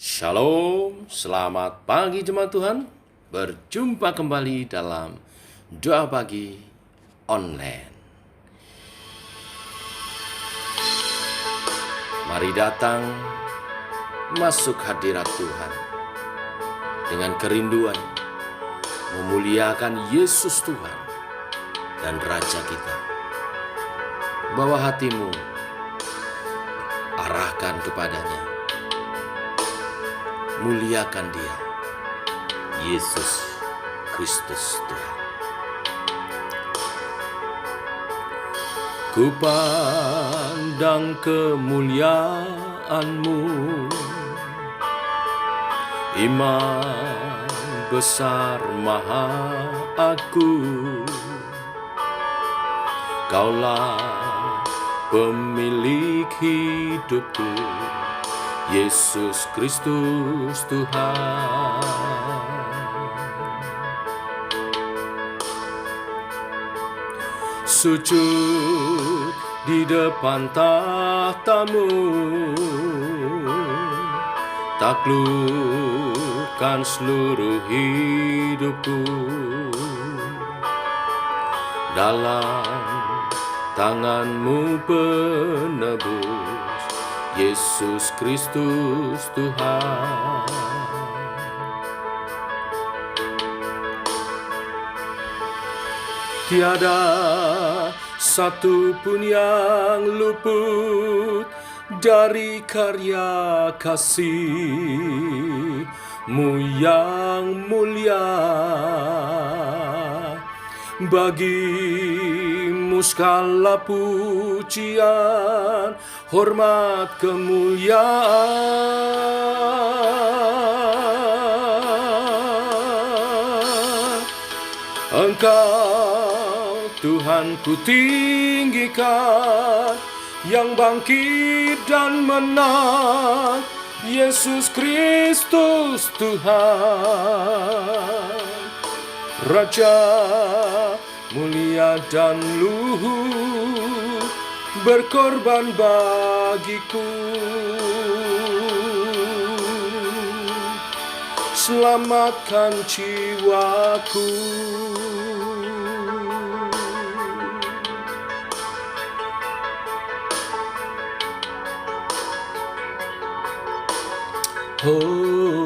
Shalom, selamat pagi jemaat Tuhan. Berjumpa kembali dalam doa pagi online. Mari datang masuk hadirat Tuhan dengan kerinduan memuliakan Yesus Tuhan dan Raja kita. Bawa hatimu, arahkan kepadanya. Muliakan Dia, Yesus Kristus Tuhan. Ku pandang kemuliaan-Mu, Imam besar maha agung. Kaulah pemilik hidupku, Yesus Kristus Tuhan. Sujud di depan tahta-Mu, taklukkan seluruh hidupku. Dalam tangan-Mu penebus, Yesus Kristus Tuhan. Tiada satu pun yang luput dari karya kasih-Mu yang mulia. Bagi-Mu segala pujian, hormat, kemuliaan. Engkau Tuhan ku tinggikan, yang bangkit dan menang, Yesus Kristus Tuhan. Raja mulia dan luhur, berkorban bagiku. Selamatkan jiwaku. Oh,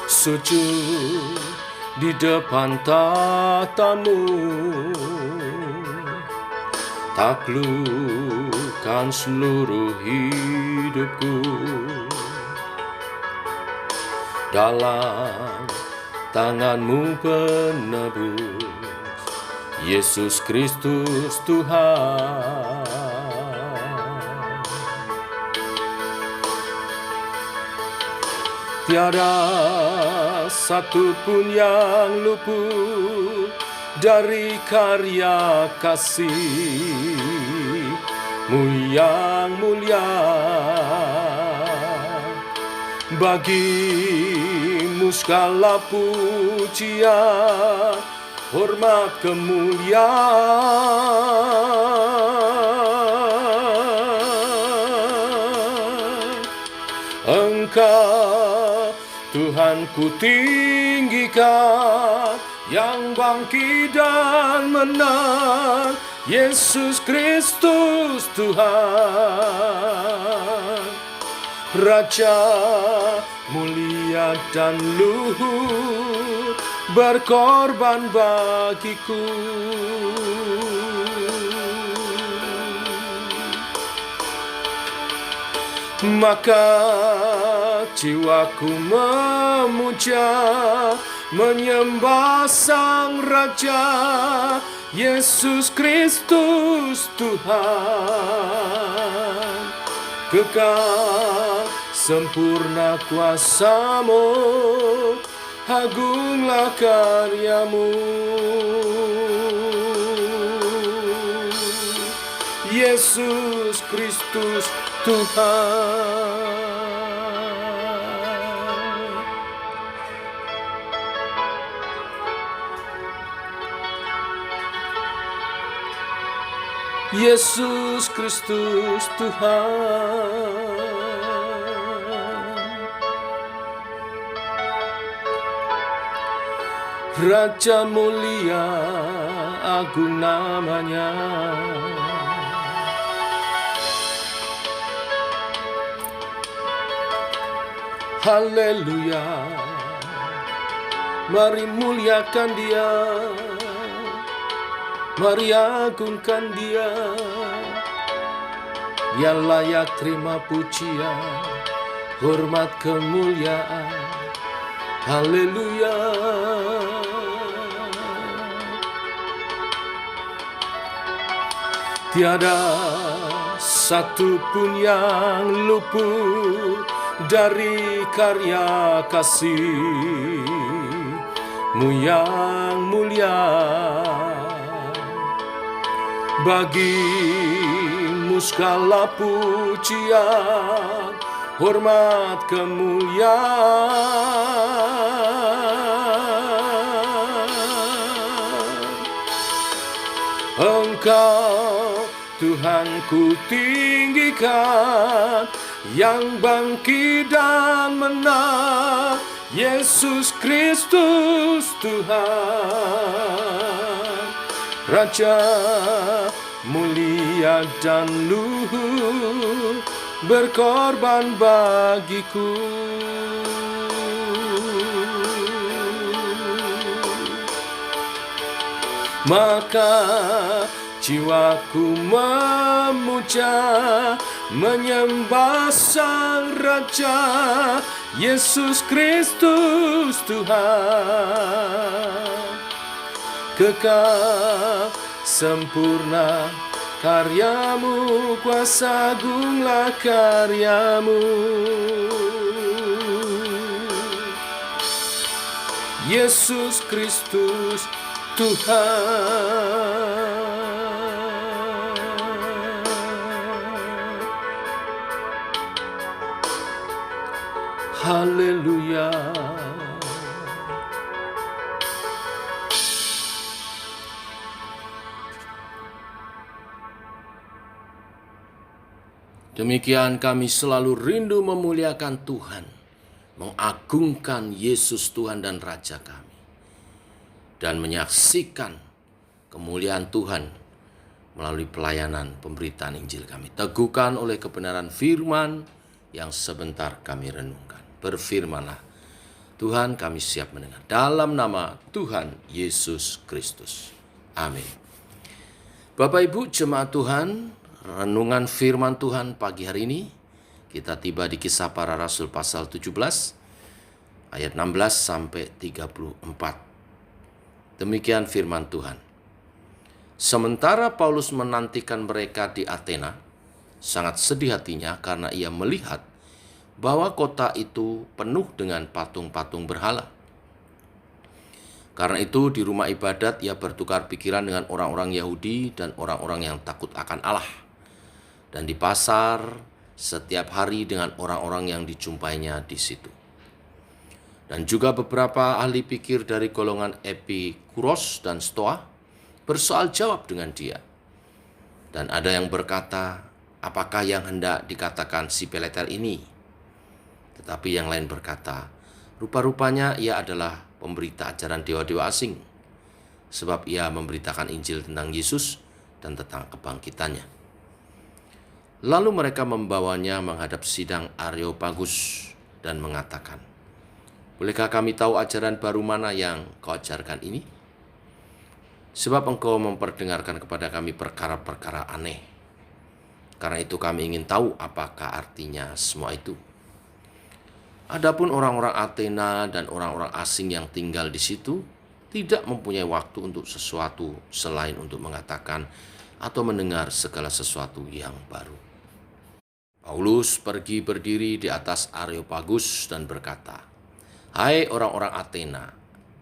sujud di depan tahta-Mu, taklukkan seluruh hidupku. Dalam tangan-Mu penebus, Yesus Kristus Tuhan. Tiada satu pun yang luput dari karya kasih-Mu yang mulia. Bagi-Mu segala pujian, hormat, kemuliaan. Engkau Tuhan ku tinggikan, yang bangkit dan menang, Yesus Kristus Tuhan. Raja mulia dan luhur, berkorban bagiku. Maka jiwaku memuja, menyembah Sang Raja, Yesus Kristus Tuhan. Kekal sempurna kuasa-Mu, agunglah karya-Mu. Yesus Kristus Tuhan. Yesus Kristus Tuhan. Raja mulia, agung namanya. Haleluya, mari muliakan Dia, mari agungkan Dia. Dia layak terima pujian, hormat kemuliaan. Haleluya. Tiada satu pun yang luput dari karya kasih-Mu yang mulia. Bagi-Mu segala pujian, hormat kemuliaan. Engkau Tuhan ku tinggikan, yang bangkit dan menang, Yesus Kristus Tuhan. Raja mulia dan luhur, berkorban bagiku. Maka jiwaku memuja, menyembah Sang Raja, Yesus Kristus Tuhan. Kekal sempurna karya-Mu, kuasa agunglah karya-Mu. Yesus Kristus Tuhan. Haleluya. Demikian kami selalu rindu memuliakan Tuhan, mengagungkan Yesus Tuhan dan Raja kami, dan menyaksikan kemuliaan Tuhan melalui pelayanan pemberitaan Injil kami. Teguhkan oleh kebenaran firman yang sebentar kami renungkan. Berfirmanlah, Tuhan, kami siap mendengar. Dalam nama Tuhan Yesus Kristus. Amin. Bapak Ibu jemaat Tuhan, renungan firman Tuhan pagi hari ini, kita tiba di Kisah Para Rasul pasal 17, ayat 16 sampai 34. Demikian firman Tuhan. Sementara Paulus menantikan mereka di Athena, sangat sedih hatinya karena ia melihat bahwa kota itu penuh dengan patung-patung berhala. Karena itu di rumah ibadat ia bertukar pikiran dengan orang-orang Yahudi dan orang-orang yang takut akan Allah. Dan di pasar setiap hari dengan orang-orang yang dijumpainya di situ. Dan juga beberapa ahli pikir dari golongan Epikuros dan Stoa bersoal jawab dengan dia. Dan ada yang berkata, apakah yang hendak dikatakan si Peleter ini? Tetapi yang lain berkata, rupa-rupanya ia adalah pemberita ajaran dewa-dewa asing, sebab ia memberitakan Injil tentang Yesus dan tentang kebangkitannya. Lalu mereka membawanya menghadap sidang Areopagus dan mengatakan, bolehkah kami tahu ajaran baru mana yang kau ajarkan ini? Sebab engkau memperdengarkan kepada kami perkara-perkara aneh. Karena itu kami ingin tahu apakah artinya semua itu. Adapun orang-orang Athena dan orang-orang asing yang tinggal di situ tidak mempunyai waktu untuk sesuatu selain untuk mengatakan atau mendengar segala sesuatu yang baru. Paulus pergi berdiri di atas Areopagus dan berkata, hai orang-orang Athena,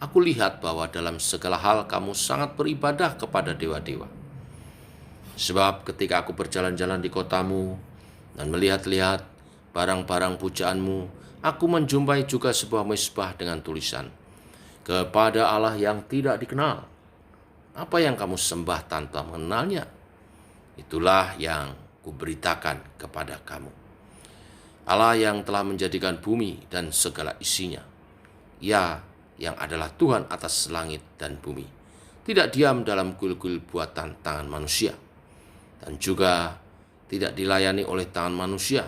aku lihat bahwa dalam segala hal kamu sangat beribadah kepada dewa-dewa. Sebab ketika aku berjalan-jalan di kotamu dan melihat-lihat barang-barang pujaanmu, aku menjumpai juga sebuah mezbah dengan tulisan, kepada Allah yang tidak dikenal. Apa yang kamu sembah tanpa mengenalnya? Itulah yang kuberitakan kepada kamu. Allah yang telah menjadikan bumi dan segala isinya. Ya, yang adalah Tuhan atas langit dan bumi, tidak diam dalam kuil-kuil buatan tangan manusia, dan juga tidak dilayani oleh tangan manusia,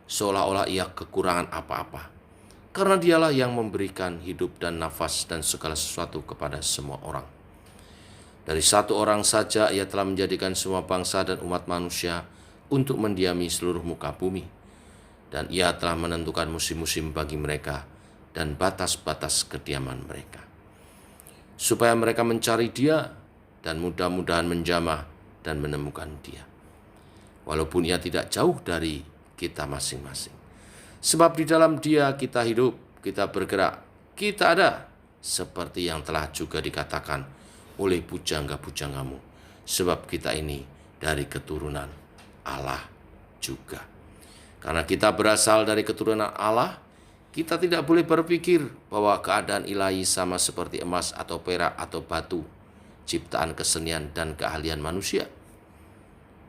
seolah-olah ia kekurangan apa-apa. Karena dialah yang memberikan hidup dan nafas dan segala sesuatu kepada semua orang. Dari satu orang saja ia telah menjadikan semua bangsa dan umat manusia untuk mendiami seluruh muka bumi. Dan ia telah menentukan musim-musim bagi mereka dan batas-batas kediaman mereka, supaya mereka mencari Dia dan mudah-mudahan menjamah dan menemukan Dia, walaupun ia tidak jauh dari kita masing-masing. Sebab di dalam Dia kita hidup, kita bergerak, kita ada, seperti yang telah juga dikatakan oleh pujangga-pujanggamu, sebab kita ini dari keturunan Allah juga. Karena kita berasal dari keturunan Allah, kita tidak boleh berpikir bahwa keadaan ilahi sama seperti emas atau perak atau batu, ciptaan kesenian dan keahlian manusia.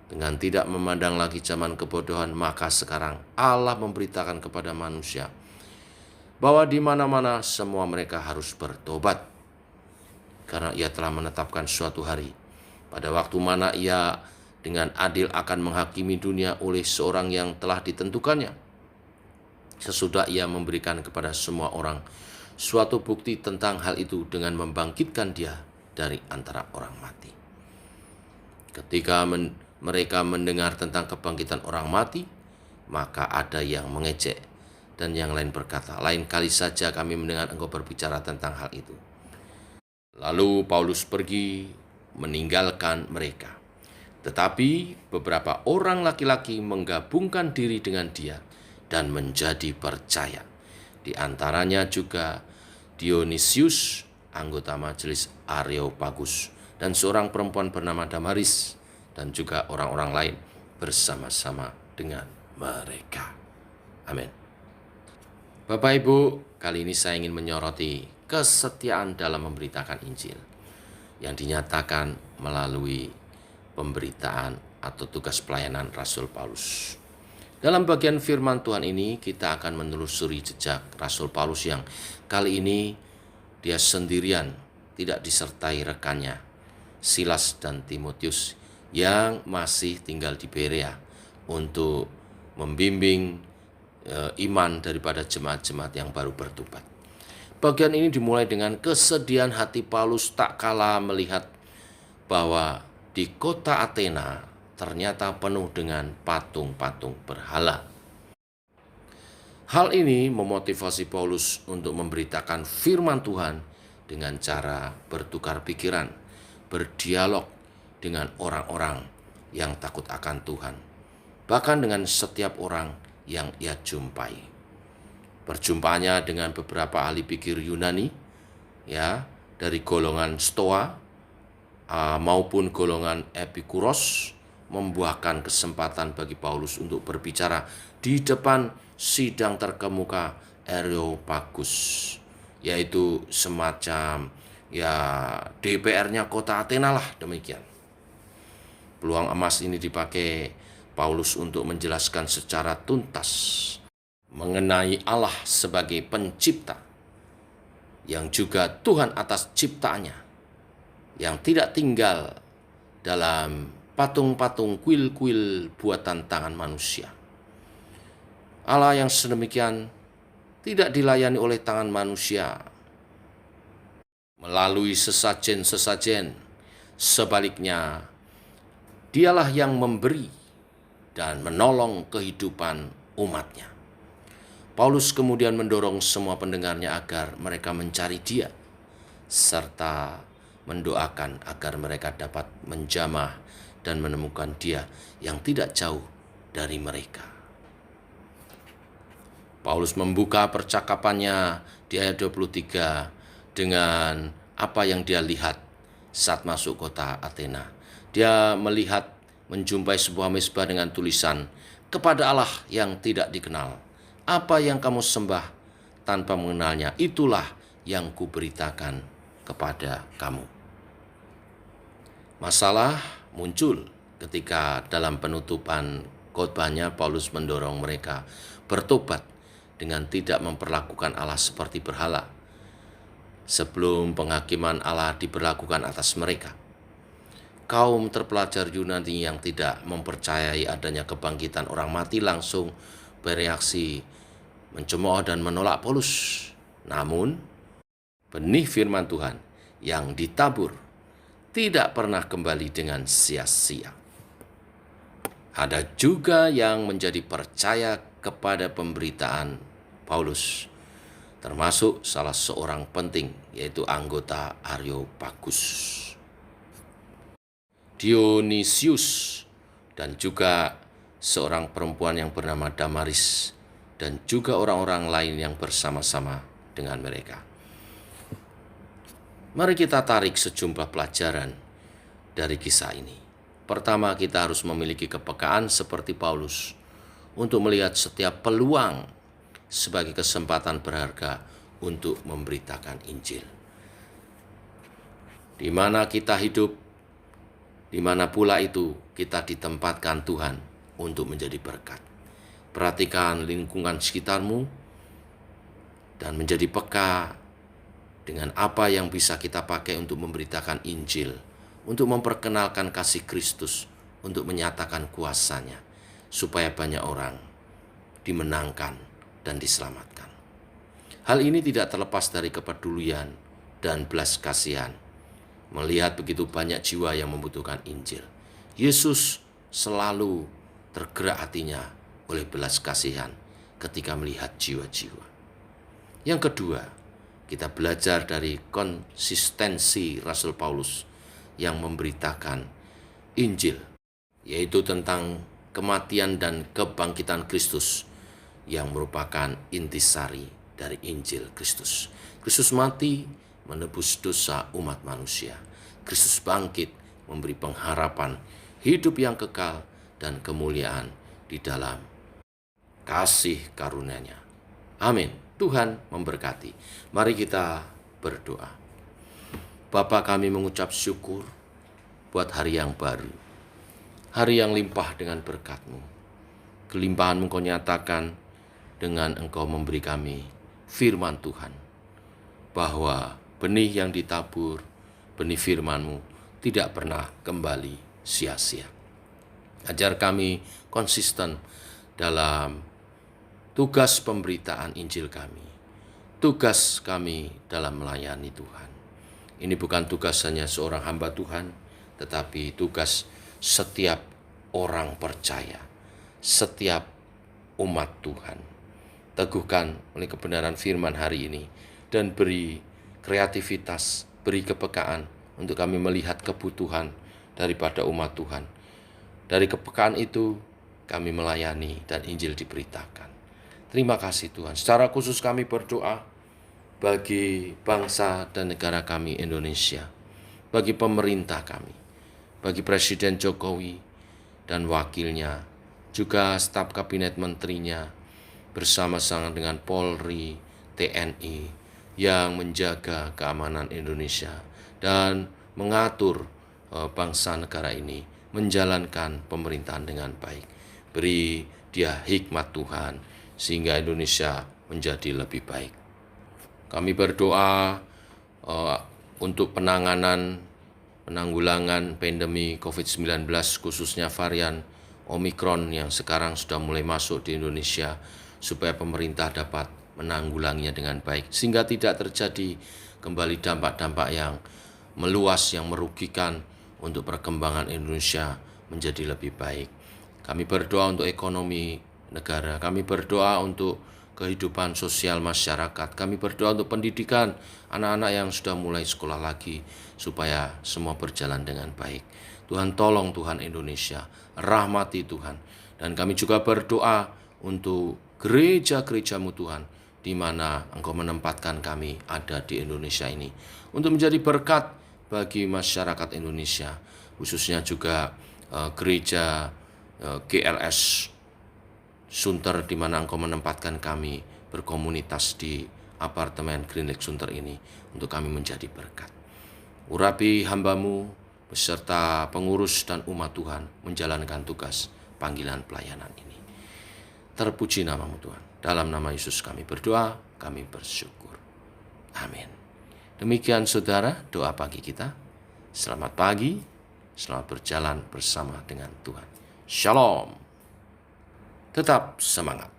Dengan tidak memandang lagi zaman kebodohan, maka sekarang Allah memberitakan kepada manusia bahwa di mana-mana semua mereka harus bertobat. Karena Ia telah menetapkan suatu hari, pada waktu mana Ia dengan adil akan menghakimi dunia oleh seorang yang telah ditentukannya. Sesudah Ia memberikan kepada semua orang suatu bukti tentang hal itu dengan membangkitkan Dia dari antara orang mati. Ketika mereka mendengar tentang kebangkitan orang mati, maka ada yang mengejek dan yang lain berkata, lain kali saja kami mendengar engkau berbicara tentang hal itu. Lalu Paulus pergi meninggalkan mereka. Tetapi beberapa orang laki-laki menggabungkan diri dengan dia dan menjadi percaya. Di antaranya juga Dionysius, anggota majelis Areopagus, dan seorang perempuan bernama Damaris, dan juga orang-orang lain bersama-sama dengan mereka. Amin. Bapak Ibu, kali ini saya ingin menyoroti kesetiaan dalam memberitakan Injil yang dinyatakan melalui pemberitaan atau tugas pelayanan Rasul Paulus. Dalam bagian firman Tuhan ini kita akan menelusuri jejak Rasul Paulus yang kali ini dia sendirian, tidak disertai rekannya Silas dan Timotius yang masih tinggal di Berea untuk membimbing iman daripada jemaat-jemaat yang baru bertobat. Bagian ini dimulai dengan kesedihan hati Paulus tak kalah melihat bahwa di kota Athena ternyata penuh dengan patung-patung berhala. Hal ini memotivasi Paulus untuk memberitakan firman Tuhan dengan cara bertukar pikiran, berdialog dengan orang-orang yang takut akan Tuhan, bahkan dengan setiap orang yang ia jumpai. Perjumpaannya dengan beberapa ahli pikir Yunani, dari golongan Stoa maupun golongan Epikuros, membuahkan kesempatan bagi Paulus untuk berbicara di depan sidang terkemuka Areopagus, yaitu semacam DPR-nya kota Athena lah, demikian. Peluang emas ini dipakai Paulus untuk menjelaskan secara tuntas mengenai Allah sebagai pencipta, yang juga Tuhan atas ciptaannya, yang tidak tinggal dalam patung-patung kuil-kuil buatan tangan manusia. Allah yang sedemikian tidak dilayani oleh tangan manusia melalui sesajen-sesajen. Sebaliknya, Dialah yang memberi dan menolong kehidupan umatnya. Paulus kemudian mendorong semua pendengarnya agar mereka mencari Dia, serta mendoakan agar mereka dapat menjamah dan menemukan Dia yang tidak jauh dari mereka. Paulus membuka percakapannya di ayat 23 dengan apa yang dia lihat saat masuk kota Athena. Dia melihat, menjumpai sebuah mezbah dengan tulisan, kepada Allah yang tidak dikenal. Apa yang kamu sembah tanpa mengenalnya, itulah yang kuberitakan kepada kamu. Masalah muncul ketika dalam penutupan khotbahnya Paulus mendorong mereka bertobat dengan tidak memperlakukan Allah seperti berhala. sebelum penghakiman Allah diberlakukan atas mereka. Kaum terpelajar Yunani yang tidak mempercayai adanya kebangkitan orang mati langsung bereaksi mencemooh dan menolak Paulus. Namun, benih firman Tuhan yang ditabur tidak pernah kembali dengan sia-sia. Ada juga yang menjadi percaya kepada pemberitaan Paulus, termasuk salah seorang penting, yaitu anggota Areopagus, Dionysius, dan juga seorang perempuan yang bernama Damaris, dan juga orang-orang lain yang bersama-sama dengan mereka. Mari kita tarik sejumlah pelajaran dari kisah ini. Pertama, kita harus memiliki kepekaan seperti Paulus untuk melihat setiap peluang sebagai kesempatan berharga untuk memberitakan Injil. Di mana kita hidup, di mana pula itu kita ditempatkan Tuhan untuk menjadi berkat. Perhatikan lingkungan sekitarmu dan menjadi peka dengan apa yang bisa kita pakai untuk memberitakan Injil, untuk memperkenalkan kasih Kristus, untuk menyatakan kuasa-Nya, supaya banyak orang dimenangkan dan diselamatkan. Hal ini tidak terlepas dari kepedulian dan belas kasihan, melihat begitu banyak jiwa yang membutuhkan Injil. Yesus selalu tergerak hatinya oleh belas kasihan ketika melihat jiwa-jiwa. Yang kedua, kita belajar dari konsistensi Rasul Paulus yang memberitakan Injil, yaitu tentang kematian dan kebangkitan Kristus yang merupakan intisari dari Injil Kristus. Kristus mati menebus dosa umat manusia. Kristus bangkit memberi pengharapan hidup yang kekal dan kemuliaan di dalam kasih karunia-Nya. Amin. Tuhan memberkati. Mari kita berdoa. Bapa, kami mengucap syukur buat hari yang baru, hari yang limpah dengan berkat-Mu. Kelimpahan-Mu Kau nyatakan dengan Engkau memberi kami firman Tuhan, bahwa benih yang ditabur, benih firman-Mu tidak pernah kembali sia-sia. Ajar kami konsisten dalam tugas pemberitaan Injil kami, tugas kami dalam melayani Tuhan. Ini bukan tugas hanya seorang hamba Tuhan, tetapi tugas setiap orang percaya, setiap umat Tuhan. Teguhkan oleh kebenaran firman hari ini, dan beri kreativitas, beri kepekaan untuk kami melihat kebutuhan daripada umat Tuhan. Dari kepekaan itu kami melayani dan Injil diberitakan. Terima kasih Tuhan. Secara khusus kami berdoa bagi bangsa dan negara kami Indonesia, bagi pemerintah kami, bagi Presiden Jokowi dan wakilnya, juga staf kabinet menterinya, bersama-sama dengan Polri, TNI, yang menjaga keamanan Indonesia dan mengatur bangsa negara ini menjalankan pemerintahan dengan baik. Beri dia hikmat Tuhan, sehingga Indonesia menjadi lebih baik. Kami berdoa untuk penanggulangan pandemi COVID-19, khususnya varian Omikron yang sekarang sudah mulai masuk di Indonesia, supaya pemerintah dapat menanggulanginya dengan baik, sehingga tidak terjadi kembali dampak-dampak yang meluas yang merugikan untuk perkembangan Indonesia menjadi lebih baik. Kami berdoa untuk ekonomi negara, kami berdoa untuk kehidupan sosial masyarakat, kami berdoa untuk pendidikan anak-anak yang sudah mulai sekolah lagi, supaya semua berjalan dengan baik. Tuhan tolong Tuhan Indonesia, rahmati Tuhan. Dan kami juga berdoa untuk gereja-gereja-Mu Tuhan, di mana Engkau menempatkan kami ada di Indonesia ini, untuk menjadi berkat bagi masyarakat Indonesia, khususnya juga gereja GLS Sunter, di mana Engkau menempatkan kami berkomunitas di apartemen Green Lake Sunter ini, untuk kami menjadi berkat. Urapi hamba-Mu beserta pengurus dan umat Tuhan menjalankan tugas panggilan pelayanan ini. Terpuji nama-Mu Tuhan. Dalam nama Yesus kami berdoa, kami bersyukur. Amin. Demikian saudara, doa pagi kita. Selamat pagi, selamat berjalan bersama dengan Tuhan. Shalom. Tetap semangat.